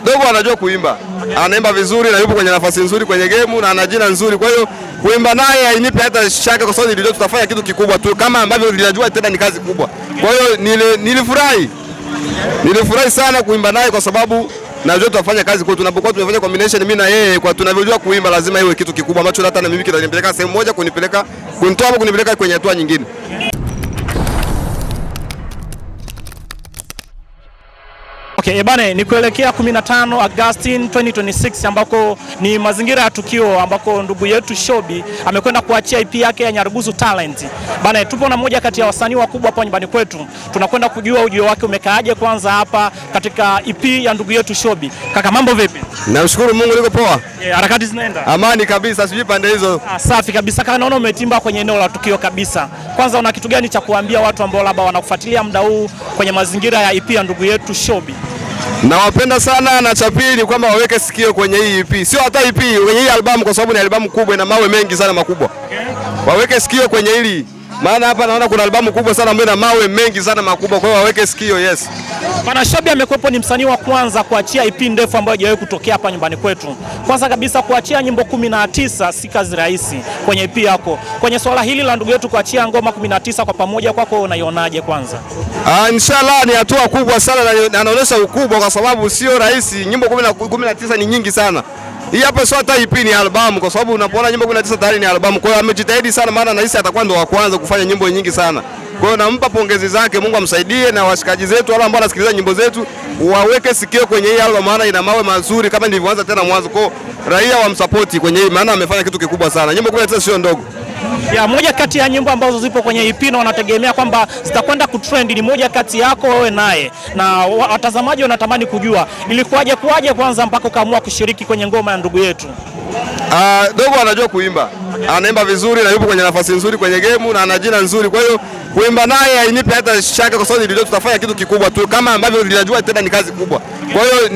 Dogo anajua kuimba. Anaimba vizuri na yupo kwenye nafasi nzuri kwenye game na ana jina nzuri. Kwa hiyo kuimba naye hainipi hata shaka kwa sababu nilijua tutafanya kitu kikubwa tu kama ambavyo nilijua tena ni kazi kubwa. Kwa hiyo nilifurahi sana kuimba naye kwa sababu najua tutafanya kazi kwa tunapokuwa tumefanya combination mimi na yeye kwa tunavyojua kuimba lazima iwe kitu kikubwa ambacho hata na mimi kitanipeleka sehemu moja kunipeleka kwenye hatua nyingine. Okay, bane ni kuelekea 15 Agosti 2026 ambako ni mazingira ya tukio ambako ndugu yetu Shobi amekwenda kuachia EP yake ya Nyarugusu Talent. Bane tupo na moja kati ya wasanii wakubwa hapa nyumbani kwetu. Tunakwenda kujua ujio wake umekaaje kwanza hapa katika EP ya ndugu yetu Shobi. Kaka, mambo vipi? Namshukuru Mungu niko poa. Harakati zinaenda? Amani kabisa, sijui pande hizo. Safi kabisa. Kaka, naona umetimba kwenye eneo la tukio kabisa. Kwanza una kitu gani cha kuambia watu ambao labda wanakufuatilia muda huu kwenye mazingira ya EP ya ndugu yetu Shobi? Nawapenda sana na cha pili kwamba waweke sikio kwenye hii EP. Sio hata EP, kwenye hii albamu kwa sababu ni albamu kubwa na mawe mengi sana makubwa. Waweke sikio kwenye hili. Maana hapa naona kuna albamu kubwa sana ambayo ina mawe mengi sana makubwa. Kwa hiyo waweke sikio, yes. Bana, Shobi amekuwepo ni msanii wa kwanza kuachia EP ndefu ambayo haijawahi kutokea hapa nyumbani kwetu. Kwanza kabisa kuachia nyimbo 19 si kazi rahisi kwenye EP yako. Kwenye swala hili la ndugu yetu kuachia ngoma 19 kwa pamoja kwako unaionaje kwanza? Inshallah ni hatua kubwa sana na anaonyesha ukubwa kwa sababu sio rahisi. Nyimbo 19 ni nyingi sana. Hii hapa sio hata EP, ni albamu kwa sababu unapoona nyimbo 19 tayari ni albamu. Kwa hiyo amejitahidi sana maana nahisi atakuwa ndo wa kwanza kufanya nyimbo nyingi sana. Kwa hiyo nampa pongezi zake, Mungu amsaidie na washikaji zetu wale ambao wanasikiliza nyimbo zetu waweke sikio kwenye hii albamu maana ina mawe mazuri kama nilivyoanza tena mwanzo. Kwa raia wamsupport kwenye hii maana amefanya kitu kikubwa sana. Nyimbo 19 sio ndogo. Moja kati ya nyimbo ambazo zipo kwenye EP na wanategemea kwamba zitakwenda kutrend ni moja kati yako wewe naye, na watazamaji wanatamani kujua ilikuwaje kwanza mpaka ukaamua kushiriki kwenye ngoma ya ndugu yetu. Dogo anajua kuimba. Anaimba vizuri na yupo kwenye nafasi nzuri kwenye game na ana jina nzuri. Kwa hiyo kuimba naye hainipi hata shaka kwa sababu nilijua tutafanya kitu kikubwa tu kama ambavyo nilijua tena ni kazi kubwa. Kwa hiyo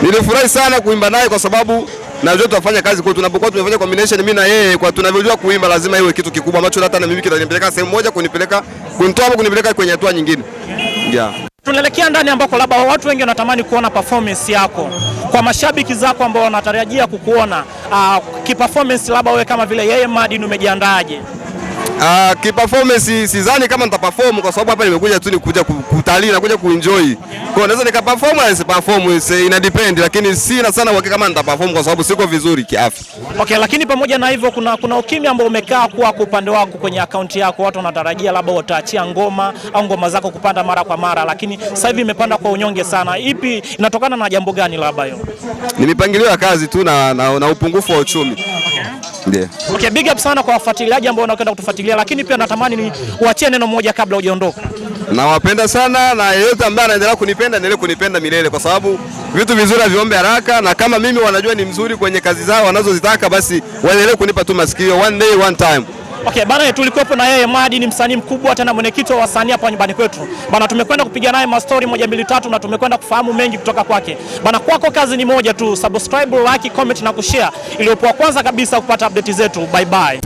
nilifurahi sana kuimba naye kwa sababu najua tutafanya kazi kwa tunapokuwa tumefanya combination mimi na yeye kwa tunavyojua kuimba lazima iwe kitu kikubwa ambacho hata na mimi kitanipeleka sehemu moja kunipeleka kwenye hatua nyingine. Tunaelekea ndani ambako labda watu wengi wanatamani kuona performance yako. Kwa mashabiki zako ambao wanatarajia kukuona kiperformance, labda wewe kama vile yeye Madini umejiandaaje? Kiperformance sidhani kama nitaperform kwa sababu hapa nimekuja tu kuja kutalii na kuja kuenjoy. Kwa hiyo naweza nikaperform au nisiperform, ina depend, lakini sina sana uhakika kama nitaperform kwa sababu siko vizuri kiafya. Okay, lakini pamoja na hivyo kuna ukimya ambao umekaa kwa upande wako kwenye akaunti yako. Watu wanatarajia labda utaachia ngoma au ngoma zako kupanda mara kwa mara, lakini sasa hivi imepanda kwa unyonge sana. Ipi inatokana na jambo gani labda hiyo? Ni mipangilio ya kazi tu na upungufu wa uchumi. Ndiyo. Okay, big up sana kwa wafuatiliaji ambao wanakwenda kutufuatilia, lakini pia natamani ni uachie neno moja kabla hujaondoka. Nawapenda sana na yeyote ambaye anaendelea kunipenda endelee kunipenda milele kwa sababu vitu vizuri haviombe haraka, na kama mimi wanajua ni mzuri kwenye kazi zao wanazozitaka basi waendelee kunipa tu masikio, one day one time. Okay, bana, tulikuwepo na yeye Madi, ni msanii mkubwa tena mwenyekiti wa wasanii hapa nyumbani kwetu. Bana, tumekwenda kupiga naye mastori 1 2 3 na tumekwenda kufahamu mengi kutoka kwake. Bana, kwako kazi ni moja tu, subscribe, like, comment na kushare ili uwe kwanza kabisa kupata update zetu. Bye bye.